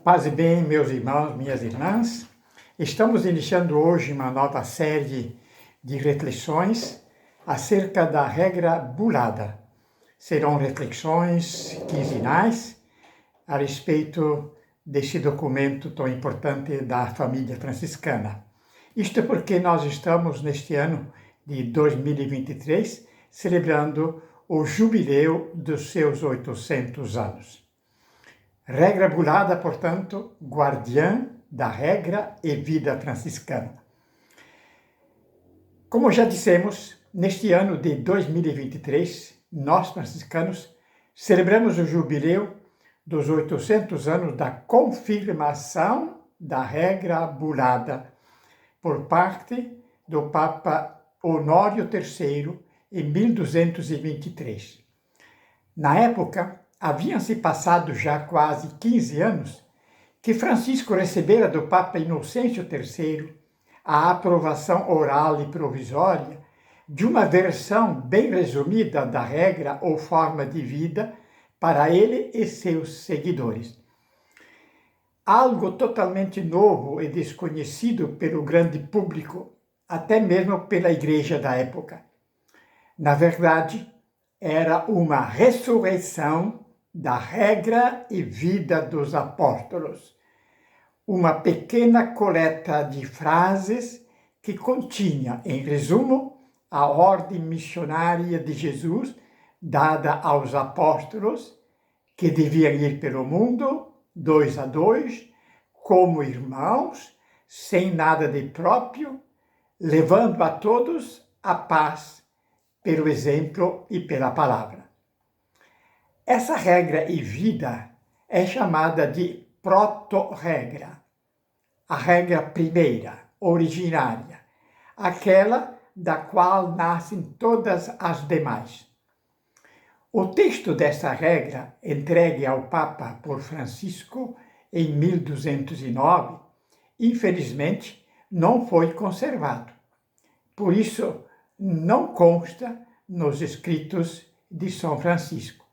Paz e bem, meus irmãos, minhas irmãs. Estamos iniciando hoje uma nova série de reflexões acerca da regra bulada. Serão reflexões quinzenais a respeito desse documento tão importante da família franciscana. Isto porque nós estamos, neste ano de 2023, celebrando o jubileu dos seus 800 anos. Regra bulada, portanto, guardiã da regra e vida franciscana. Como já dissemos, neste ano de 2023, nós franciscanos celebramos o jubileu dos 800 anos da confirmação da regra bulada por parte do Papa Honório III em 1223. Na época, haviam-se passado já quase 15 anos que Francisco recebera do Papa Inocêncio III a aprovação oral e provisória de uma versão bem resumida da regra ou forma de vida para ele e seus seguidores. Algo totalmente novo e desconhecido pelo grande público, até mesmo pela igreja da época. Na verdade, era uma ressurreição da regra e vida dos apóstolos. Uma pequena coleta de frases que continha, em resumo, a ordem missionária de Jesus dada aos apóstolos, que deviam ir pelo mundo, 2 a 2, como irmãos, sem nada de próprio, levando a todos a paz, pelo exemplo e pela palavra. Essa regra e vida é chamada de proto-regra, a regra primeira, originária, aquela da qual nascem todas as demais. O texto dessa regra, entregue ao Papa por Francisco em 1209, infelizmente não foi conservado. Por isso, não consta nos escritos de São Francisco.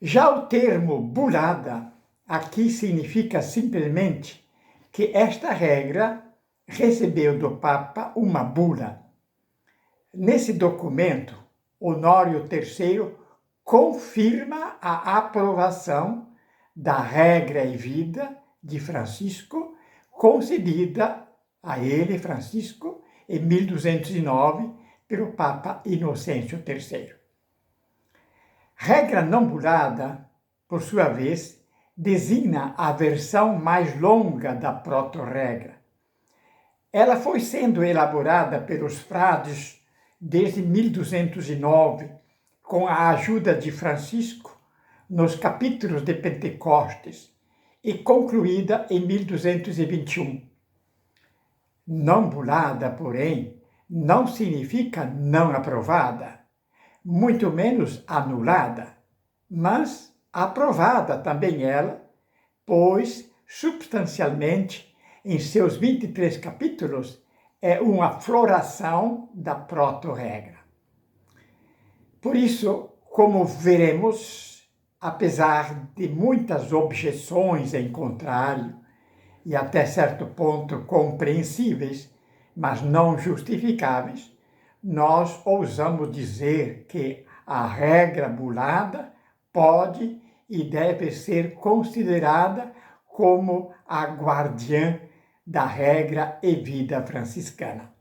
Já o termo bulada aqui significa simplesmente que esta regra recebeu do Papa uma bula. Nesse documento, Honório III confirma a aprovação da regra e vida de Francisco, concedida a ele, Francisco, em 1209, pelo Papa Inocêncio III. Regra não bulada, por sua vez, designa a versão mais longa da proto-regra. Ela foi sendo elaborada pelos frades desde 1209, com a ajuda de Francisco, nos capítulos de Pentecostes, e concluída em 1221. Não bulada, porém, não significa não aprovada, muito menos anulada, mas aprovada também ela, pois, substancialmente, em seus 23 capítulos, é uma floração da proto-regra. Por isso, como veremos, apesar de muitas objeções em contrário, e até certo ponto compreensíveis, mas não justificáveis, nós ousamos dizer que a regra bulada pode e deve ser considerada como a guardiã da regra e vida franciscana.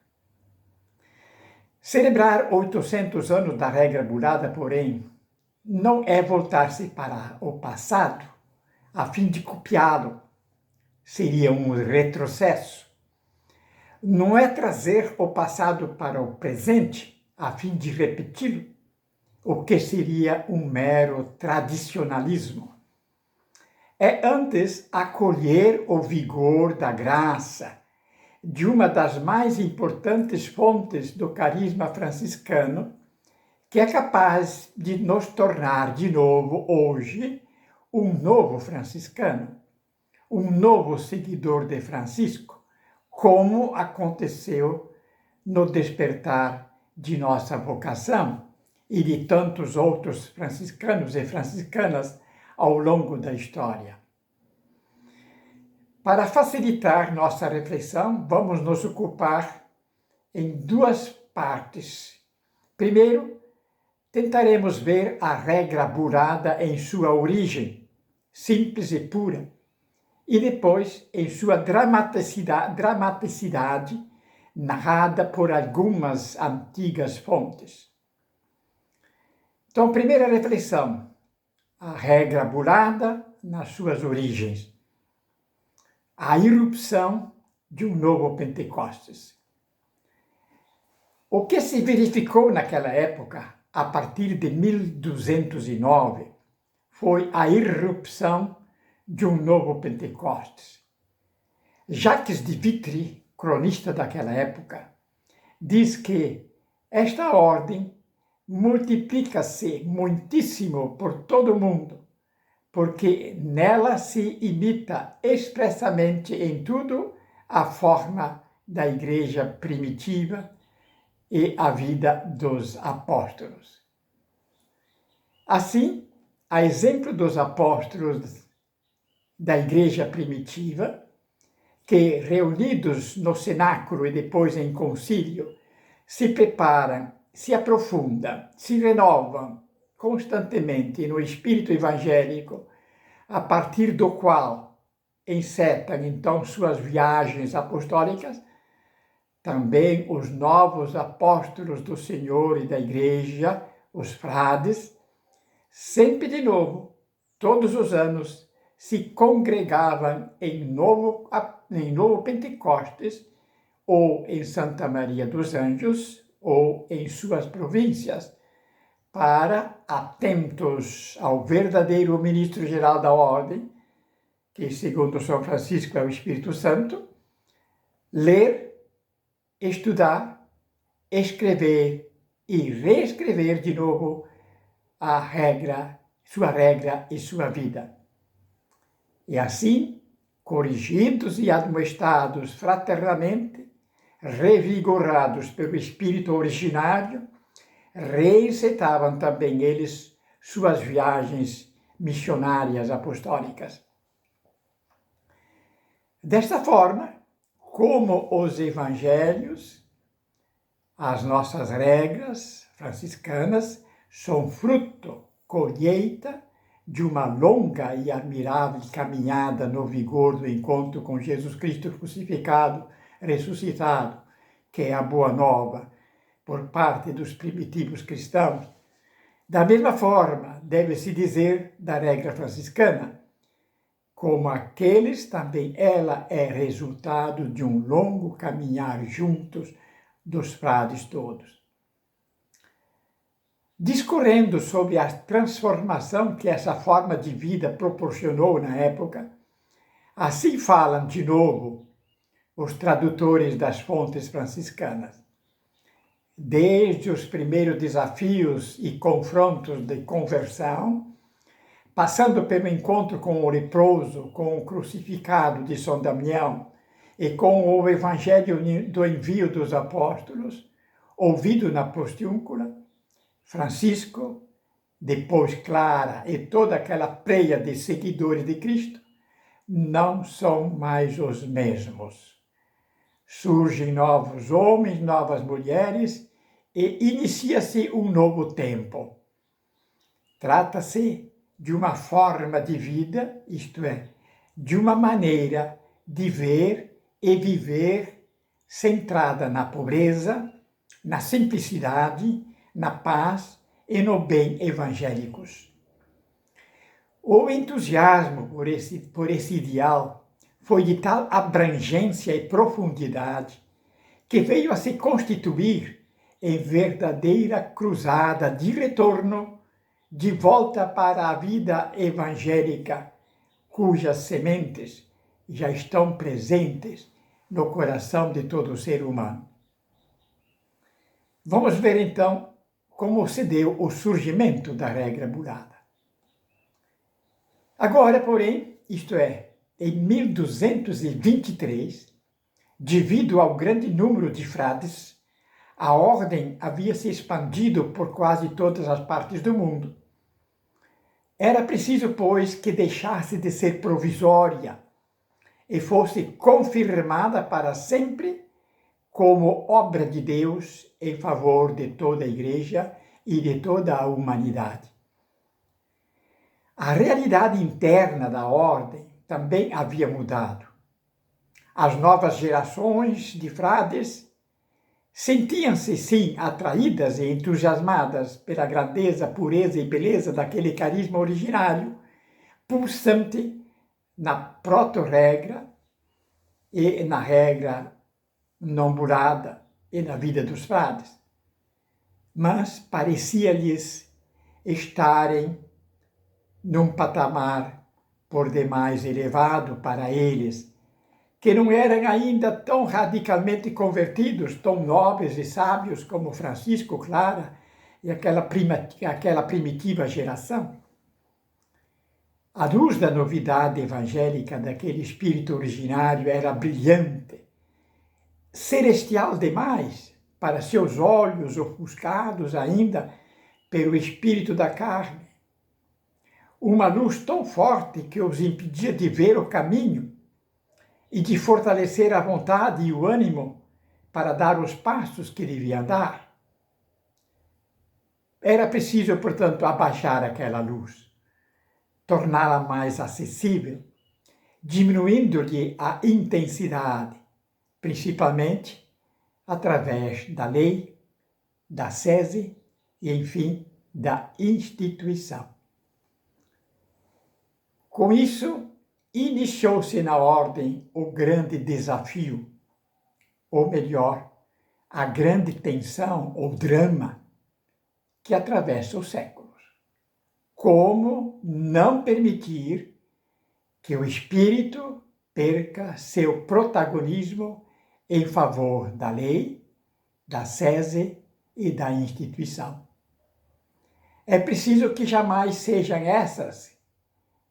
Celebrar 800 anos da regra bulada, porém, não é voltar-se para o passado a fim de copiá-lo. Seria um retrocesso. Não é trazer o passado para o presente a fim de repeti-lo, o que seria um mero tradicionalismo. É antes acolher o vigor da graça, de uma das mais importantes fontes do carisma franciscano, que é capaz de nos tornar de novo, hoje, um novo franciscano, um novo seguidor de Francisco, como aconteceu no despertar de nossa vocação e de tantos outros franciscanos e franciscanas ao longo da história. Para facilitar nossa reflexão, vamos nos ocupar em duas partes. Primeiro, tentaremos ver a regra burada em sua origem, simples e pura, e depois em sua dramaticidade narrada por algumas antigas fontes. Então, primeira reflexão, a regra burada nas suas origens. A irrupção de um novo Pentecostes. O que se verificou naquela época, a partir de 1209, foi a irrupção de um novo Pentecostes. Jacques de Vitry, cronista daquela época, diz que esta ordem multiplica-se muitíssimo por todo o mundo, porque nela se imita expressamente em tudo a forma da igreja primitiva e a vida dos apóstolos. Assim, a exemplo dos apóstolos da igreja primitiva, que, reunidos no cenáculo e depois em concílio, se preparam, se aprofundam, se renovam constantemente no espírito evangélico, a partir do qual encetam então suas viagens apostólicas, também os novos apóstolos do Senhor e da Igreja, os frades, sempre de novo, todos os anos, se congregavam em novo Pentecostes, ou em Santa Maria dos Anjos, ou em suas províncias, para, atentos ao verdadeiro ministro-geral da ordem, que, segundo São Francisco, é o Espírito Santo, ler, estudar, escrever e reescrever de novo sua regra e sua vida. E assim, corrigidos e admoestados fraternamente, revigorados pelo Espírito originário, reencetavam também eles suas viagens missionárias apostólicas. Desta forma, como os evangelhos, as nossas regras franciscanas são fruto, colheita de uma longa e admirável caminhada no vigor do encontro com Jesus Cristo crucificado, ressuscitado, que é a boa nova, por parte dos primitivos cristãos. Da mesma forma, deve-se dizer da regra franciscana, como aqueles, também ela é resultado de um longo caminhar juntos dos frades todos. Discorrendo sobre a transformação que essa forma de vida proporcionou na época, assim falam de novo os tradutores das fontes franciscanas. Desde os primeiros desafios e confrontos de conversão, passando pelo encontro com o leproso, com o crucificado de São Damião e com o evangelho do envio dos apóstolos, ouvido na Porciúncula, Francisco, depois Clara e toda aquela pleia de seguidores de Cristo, não são mais os mesmos. Surgem novos homens, novas mulheres e inicia-se um novo tempo. Trata-se de uma forma de vida, isto é, de uma maneira de ver e viver centrada na pobreza, na simplicidade, na paz e no bem evangélicos. O entusiasmo por esse ideal foi de tal abrangência e profundidade que veio a se constituir em verdadeira cruzada de retorno, de volta para a vida evangélica, cujas sementes já estão presentes no coração de todo ser humano. Vamos ver então como se deu o surgimento da regra burada. Agora, porém, isto é, em 1223, devido ao grande número de frades, a ordem havia se expandido por quase todas as partes do mundo. Era preciso, pois, que deixasse de ser provisória e fosse confirmada para sempre como obra de Deus em favor de toda a Igreja e de toda a humanidade. A realidade interna da ordem também havia mudado. As novas gerações de frades sentiam-se, sim, atraídas e entusiasmadas pela grandeza, pureza e beleza daquele carisma originário, pulsante na proto-regra e na regra não burada e na vida dos frades. Mas parecia-lhes estarem num patamar por demais elevado para eles, que não eram ainda tão radicalmente convertidos, tão nobres e sábios como Francisco Clara e aquela primitiva geração. A luz da novidade evangélica daquele espírito originário era brilhante, celestial demais para seus olhos ofuscados ainda pelo espírito da carne. Uma luz tão forte que os impedia de ver o caminho e de fortalecer a vontade e o ânimo para dar os passos que deviam dar. Era preciso, portanto, abaixar aquela luz, torná-la mais acessível, diminuindo-lhe a intensidade, principalmente através da lei, da sese e, enfim, da instituição. Com isso, iniciou-se na ordem o grande desafio, ou melhor, a grande tensão ou drama que atravessa os séculos. Como não permitir que o espírito perca seu protagonismo em favor da lei, da sese e da instituição. É preciso que jamais sejam essas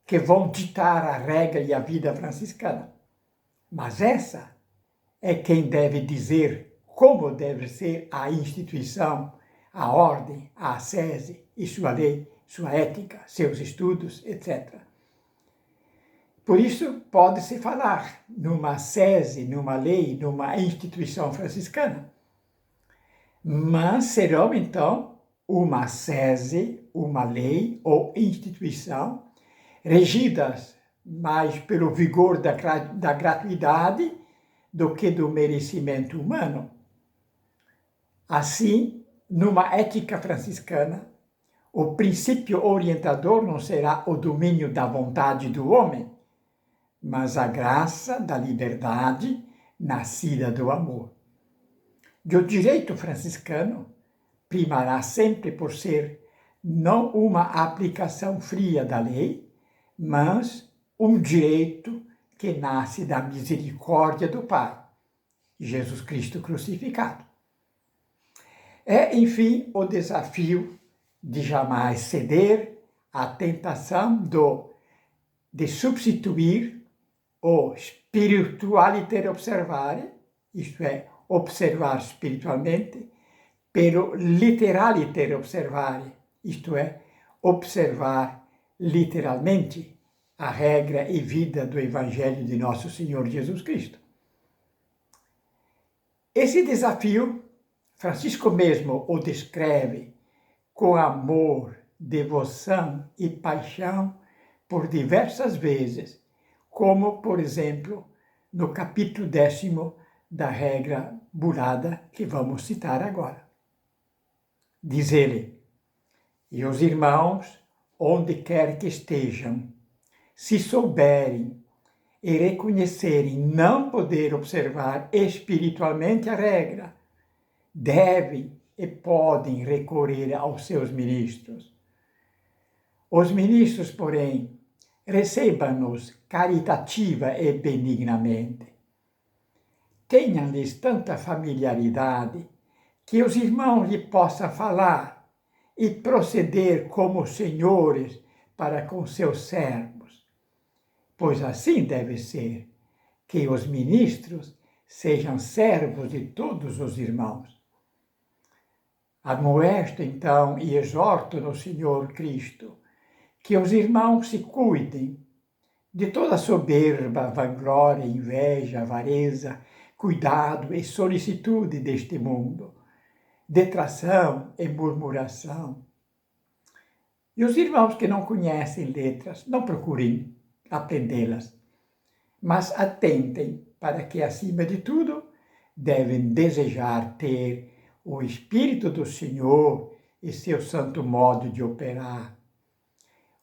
que vão ditar a regra e a vida franciscana, mas essa é quem deve dizer como deve ser a instituição, a ordem, a sese e sua lei, sua ética, seus estudos, etc. Por isso, pode-se falar numa sese, numa lei, numa instituição franciscana. Mas serão, então, uma sese, uma lei ou instituição regidas mais pelo vigor da gratuidade do que do merecimento humano. Assim, numa ética franciscana, o princípio orientador não será o domínio da vontade do homem, mas a graça da liberdade nascida do amor. E o direito franciscano primará sempre por ser não uma aplicação fria da lei, mas um direito que nasce da misericórdia do Pai, Jesus Cristo crucificado. É, enfim, o desafio de jamais ceder à tentação de substituir o spiritualiter observare, isto é, observar espiritualmente, pelo literaliter observare, isto é, observar literalmente a regra e vida do Evangelho de Nosso Senhor Jesus Cristo. Esse desafio, Francisco mesmo o descreve com amor, devoção e paixão por diversas vezes, como, por exemplo, no capítulo 10º da regra burada que vamos citar agora. Diz ele: e os irmãos, onde quer que estejam, se souberem e reconhecerem não poder observar espiritualmente a regra, devem e podem recorrer aos seus ministros. Os ministros, porém, recebam-nos caritativa e benignamente. Tenham-lhes tanta familiaridade que os irmãos lhe possam falar e proceder como senhores para com seus servos, pois assim deve ser, que os ministros sejam servos de todos os irmãos. Admoesto, então, e exorto no Senhor Cristo que os irmãos se cuidem de toda soberba, vanglória, inveja, avareza, cuidado e solicitude deste mundo, detração e murmuração. E os irmãos que não conhecem letras, não procurem aprendê-las, mas atentem para que, acima de tudo, devem desejar ter o Espírito do Senhor e seu santo modo de operar.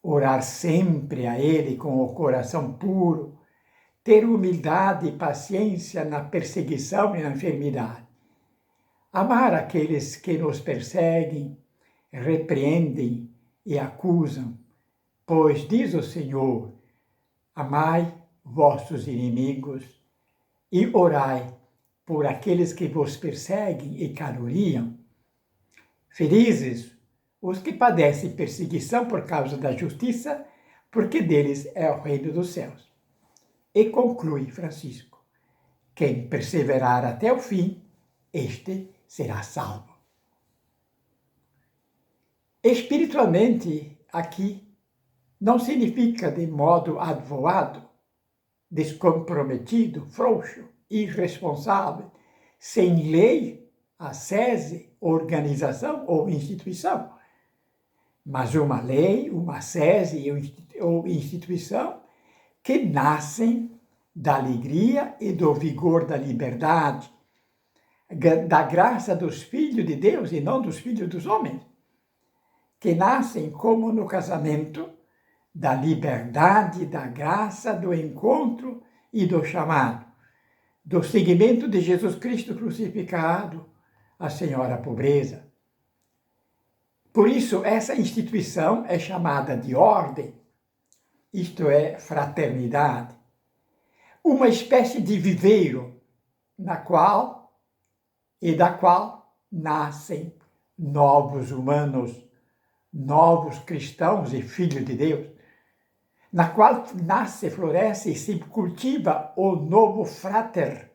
Orar sempre a Ele com o coração puro, ter humildade e paciência na perseguição e na enfermidade. Amar aqueles que nos perseguem, repreendem e acusam, pois diz o Senhor: amai vossos inimigos e orai por aqueles que vos perseguem e caluniam. Felizes os que padecem perseguição por causa da justiça, porque deles é o reino dos céus. E conclui Francisco: quem perseverar até o fim, este será salvo. Espiritualmente, aqui, não significa de modo advoado, descomprometido, frouxo, irresponsável, sem lei, ascese, organização ou instituição, mas uma lei, uma sese ou instituição que nascem da alegria e do vigor da liberdade, da graça dos filhos de Deus e não dos filhos dos homens, que nascem como no casamento, da liberdade, da graça, do encontro e do chamado, do seguimento de Jesus Cristo crucificado, a Senhora Pobreza. Por isso, essa instituição é chamada de ordem, isto é, fraternidade, uma espécie de viveiro na qual e da qual nascem novos humanos, novos cristãos e filhos de Deus, na qual nasce, floresce e se cultiva o novo frater,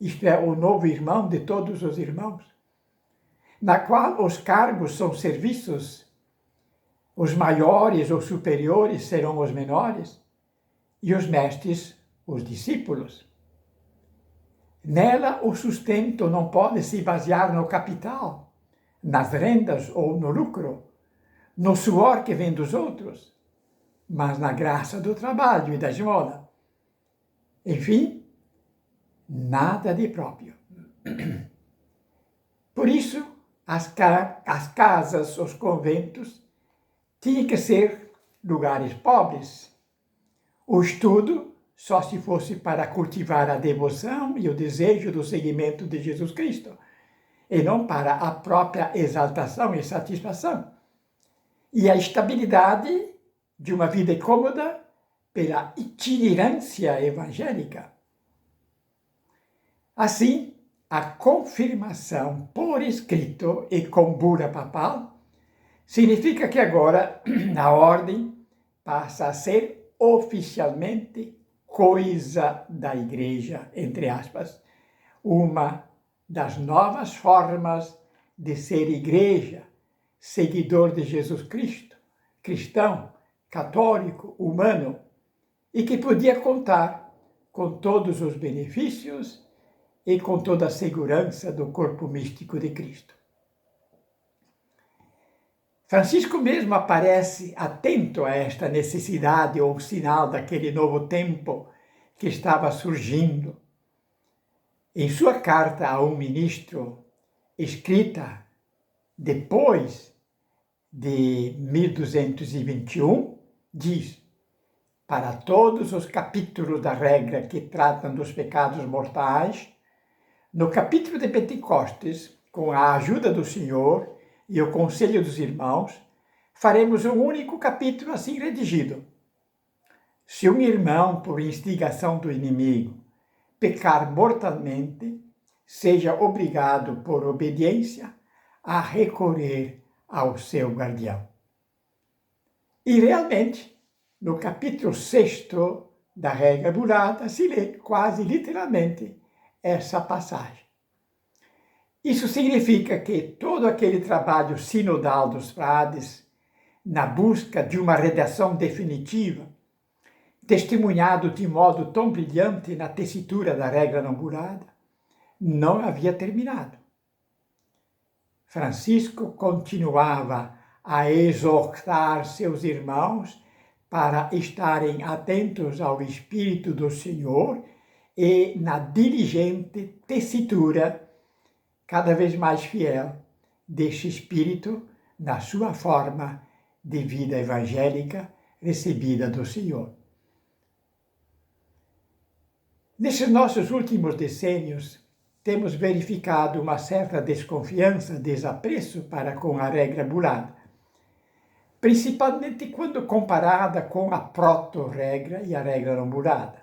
isto é, o novo irmão de todos os irmãos, na qual os cargos são serviços, os maiores ou superiores serão os menores, e os mestres, os discípulos. Nela, o sustento não pode se basear no capital, nas rendas ou no lucro, no suor que vem dos outros, mas na graça do trabalho e da esmola. Enfim, nada de próprio. Por isso, as casas, os conventos, tinham que ser lugares pobres. O estudo só se fosse para cultivar a devoção e o desejo do seguimento de Jesus Cristo, e não para a própria exaltação e satisfação. E a estabilidade de uma vida cômoda pela itinerância evangélica. Assim, a confirmação por escrito e com bula papal significa que agora a ordem passa a ser oficialmente coisa da Igreja, entre aspas, uma das novas formas de ser igreja, seguidor de Jesus Cristo, cristão, católico, humano, e que podia contar com todos os benefícios e com toda a segurança do corpo místico de Cristo. Francisco mesmo aparece atento a esta necessidade ou sinal daquele novo tempo que estava surgindo. Em sua carta a um ministro, escrita depois de 1221, diz: para todos os capítulos da regra que tratam dos pecados mortais, no capítulo de Pentecostes, com a ajuda do Senhor e o conselho dos irmãos, faremos um único capítulo assim redigido. Se um irmão, por instigação do inimigo, pecar mortalmente, seja obrigado, por obediência, a recorrer ao seu guardião. E realmente, no capítulo 6º da regra burlada, se lê quase literalmente essa passagem. Isso significa que todo aquele trabalho sinodal dos frades, na busca de uma redação definitiva, testemunhado de modo tão brilhante na tessitura da regra não burada, não havia terminado. Francisco continuava a exortar seus irmãos para estarem atentos ao Espírito do Senhor e na diligente tessitura cada vez mais fiel deste Espírito na sua forma de vida evangélica recebida do Senhor. Nesses nossos últimos decênios, temos verificado uma certa desconfiança, desapreço para com a regra burada, principalmente quando comparada com a proto-regra e a regra não burada.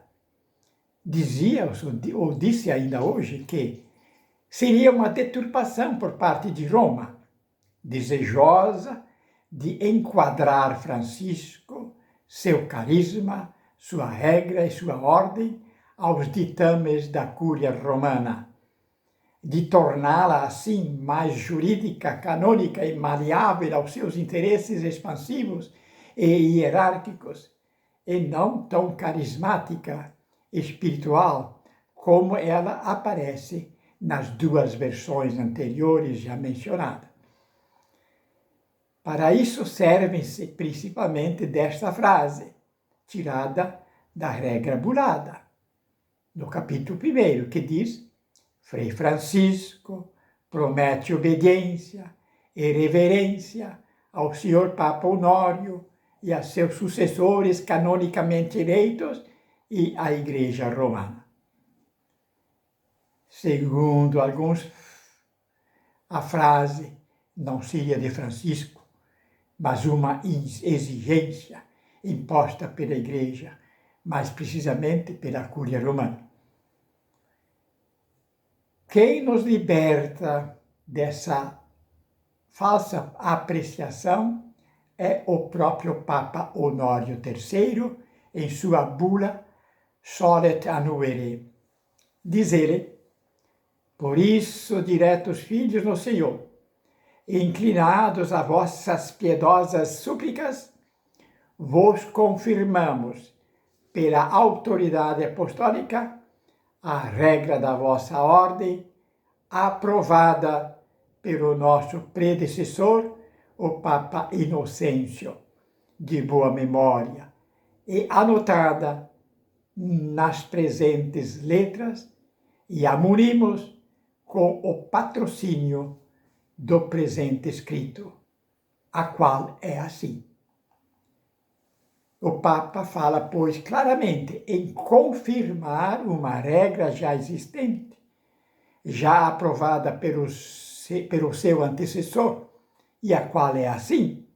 Dizia, ou disse ainda hoje, que seria uma deturpação por parte de Roma, desejosa de enquadrar Francisco, seu carisma, sua regra e sua ordem aos ditames da Cúria Romana, de torná-la assim mais jurídica, canônica e maleável aos seus interesses expansivos e hierárquicos, e não tão carismática, espiritual, como ela aparece nas duas versões anteriores já mencionadas. Para isso servem-se principalmente desta frase, tirada da regra burada, no capítulo 1, que diz: Frei Francisco promete obediência e reverência ao Senhor Papa Honório e a seus sucessores canonicamente eleitos e à Igreja Romana. Segundo alguns, a frase não seria de Francisco, mas uma exigência imposta pela Igreja, mais precisamente pela Cúria Romana. Quem nos liberta dessa falsa apreciação é o próprio Papa Honório III, em sua bula Solet Annuere. Diz ele: por isso, diretos filhos no Senhor, inclinados a vossas piedosas súplicas, vos confirmamos, pela autoridade apostólica, a regra da vossa ordem, aprovada pelo nosso predecessor, o Papa Inocêncio, de boa memória, e anotada nas presentes letras, e a munimos com o patrocínio do presente escrito, a qual é assim. O Papa fala, pois, claramente em confirmar uma regra já existente, já aprovada pelo seu antecessor, e a qual é assim.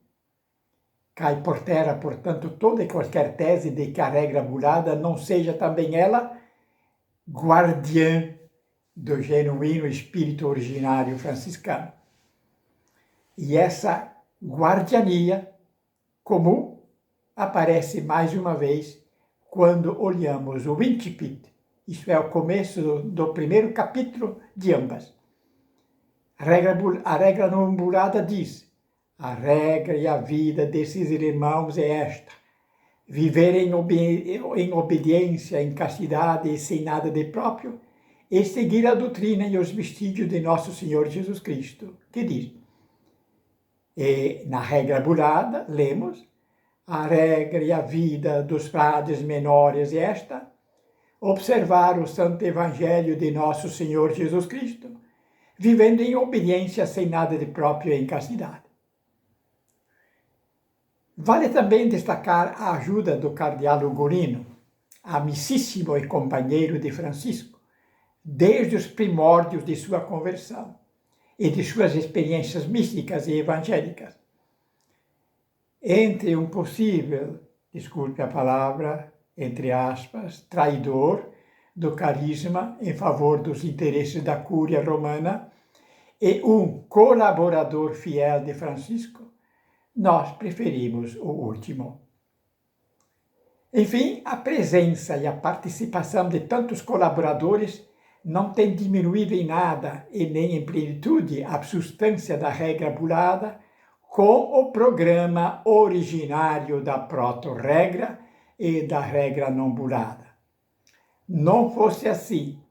Cai por terra, portanto, toda e qualquer tese de que a regra burada não seja também ela guardiã do genuíno espírito originário franciscano. E essa guardiania comum aparece mais uma vez quando olhamos o incipit, isto é, o começo do primeiro capítulo de ambas. A regra não burada diz: a regra e a vida desses irmãos é esta: viver em obediência, em castidade e sem nada de próprio, e seguir a doutrina e os vestígios de nosso Senhor Jesus Cristo, que diz. E na regra burada, lemos: a regra e a vida dos frades menores é esta: observar o santo evangelho de nosso Senhor Jesus Cristo, vivendo em obediência sem nada de próprio e em castidade. Vale também destacar a ajuda do cardeal Ugolino, amicíssimo e companheiro de Francisco, desde os primórdios de sua conversão e de suas experiências místicas e evangélicas. Entre um possível, desculpe a palavra, entre aspas, traidor do carisma em favor dos interesses da Cúria Romana e um colaborador fiel de Francisco, nós preferimos o último. Enfim, a presença e a participação de tantos colaboradores não tem diminuído em nada e nem em plenitude a substância da regra burada com o programa originário da proto-regra e da regra não burlada. Não fosse assim,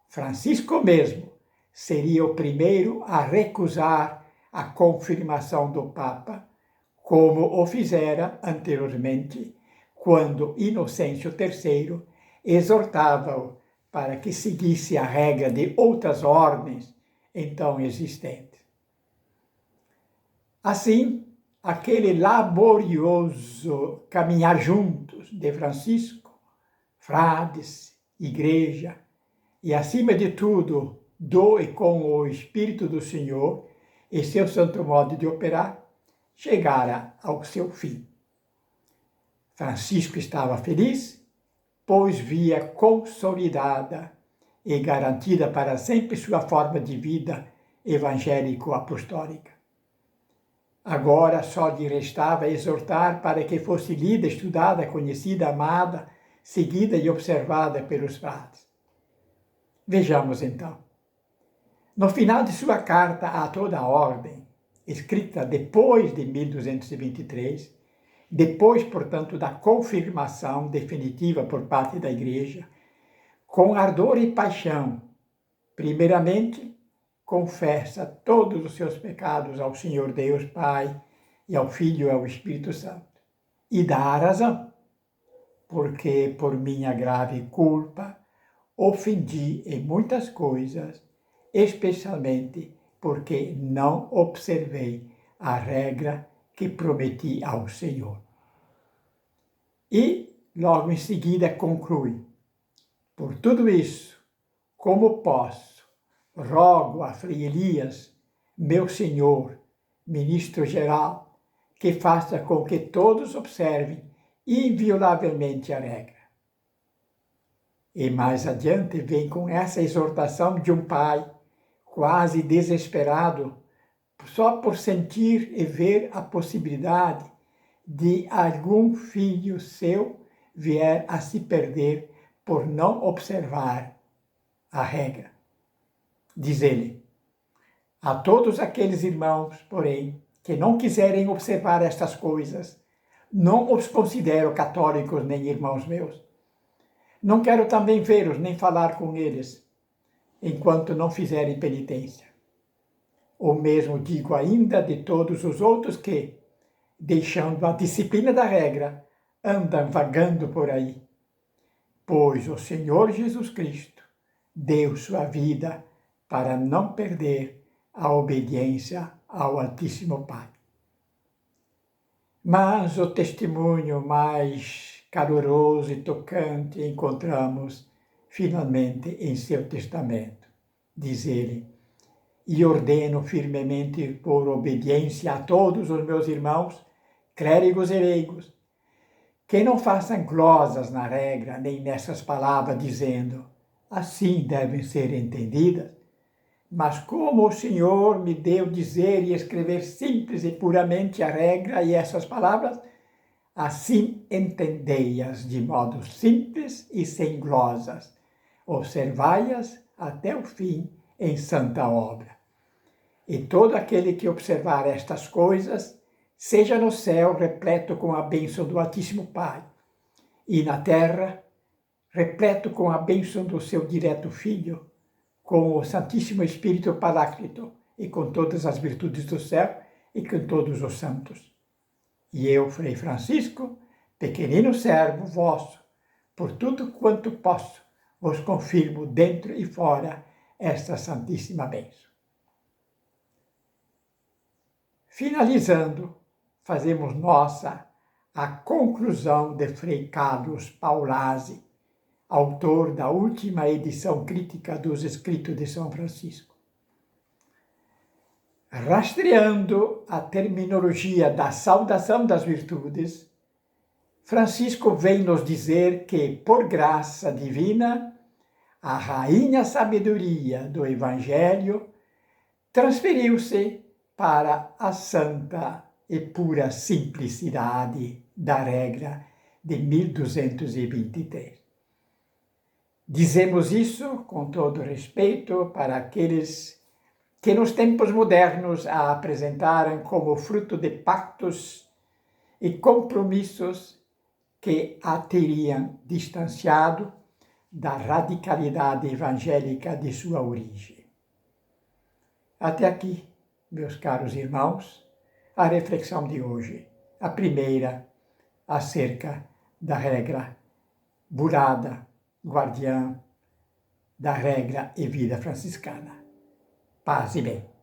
Francisco mesmo seria o primeiro a recusar a confirmação do Papa, como o fizera anteriormente, quando Inocêncio III exortava-o para que seguisse a regra de outras ordens então existentes. Assim, aquele laborioso caminhar juntos de Francisco, frades, igreja, e acima de tudo, do e com o Espírito do Senhor e seu santo modo de operar, chegara ao seu fim. Francisco estava feliz, pois via consolidada e garantida para sempre sua forma de vida evangélico-apostólica. Agora só lhe restava exortar para que fosse lida, estudada, conhecida, amada, seguida e observada pelos frades. Vejamos então. No final de sua carta a toda a ordem, escrita depois de 1223, depois, portanto, da confirmação definitiva por parte da Igreja, com ardor e paixão, primeiramente, confessa todos os seus pecados ao Senhor Deus Pai e ao Filho e ao Espírito Santo. E dá a razão, porque por minha grave culpa ofendi em muitas coisas, especialmente porque não observei a regra que prometi ao Senhor. E logo em seguida conclui: por tudo isso, como posso, rogo a Frei Elias, meu senhor, ministro-geral, que faça com que todos observem inviolavelmente a regra. E mais adiante vem com essa exortação de um pai, quase desesperado, só por sentir e ver a possibilidade de algum filho seu vier a se perder por não observar a regra. Diz ele: a todos aqueles irmãos, porém, que não quiserem observar estas coisas, não os considero católicos nem irmãos meus. Não quero também vê-los nem falar com eles, enquanto não fizerem penitência. O mesmo digo ainda de todos os outros que, deixando a disciplina da regra, andam vagando por aí. Pois o Senhor Jesus Cristo deu sua vida para não perder a obediência ao Altíssimo Pai. Mas o testemunho mais caloroso e tocante encontramos finalmente em seu testamento. Diz ele: e ordeno firmemente por obediência a todos os meus irmãos, clérigos e leigos, que não façam glosas na regra, nem nessas palavras, dizendo, assim devem ser entendidas, mas como o Senhor me deu dizer e escrever simples e puramente a regra e essas palavras, assim entendei-as de modo simples e sem glosas, observai-as até o fim em santa obra. E todo aquele que observar estas coisas, seja no céu repleto com a bênção do Altíssimo Pai, e na terra repleto com a bênção do seu direto Filho, com o Santíssimo Espírito Paráclito, e com todas as virtudes do céu, e com todos os santos. E eu, Frei Francisco, pequenino servo vosso, por tudo quanto posso, vos confirmo dentro e fora esta santíssima bênção. Finalizando, fazemos nossa a conclusão de Frei Carlos Paolasi, autor da última edição crítica dos Escritos de São Francisco. Rastreando a terminologia da saudação das virtudes, Francisco vem nos dizer que, por graça divina, a rainha sabedoria do Evangelho transferiu-se para a santa e pura simplicidade da regra de 1223. Dizemos isso com todo respeito para aqueles que nos tempos modernos a apresentaram como fruto de pactos e compromissos que a teriam distanciado da radicalidade evangélica de sua origem. Até aqui, meus caros irmãos, a reflexão de hoje, a primeira acerca da regra burada, guardiã da regra e vida franciscana. Paz e bem.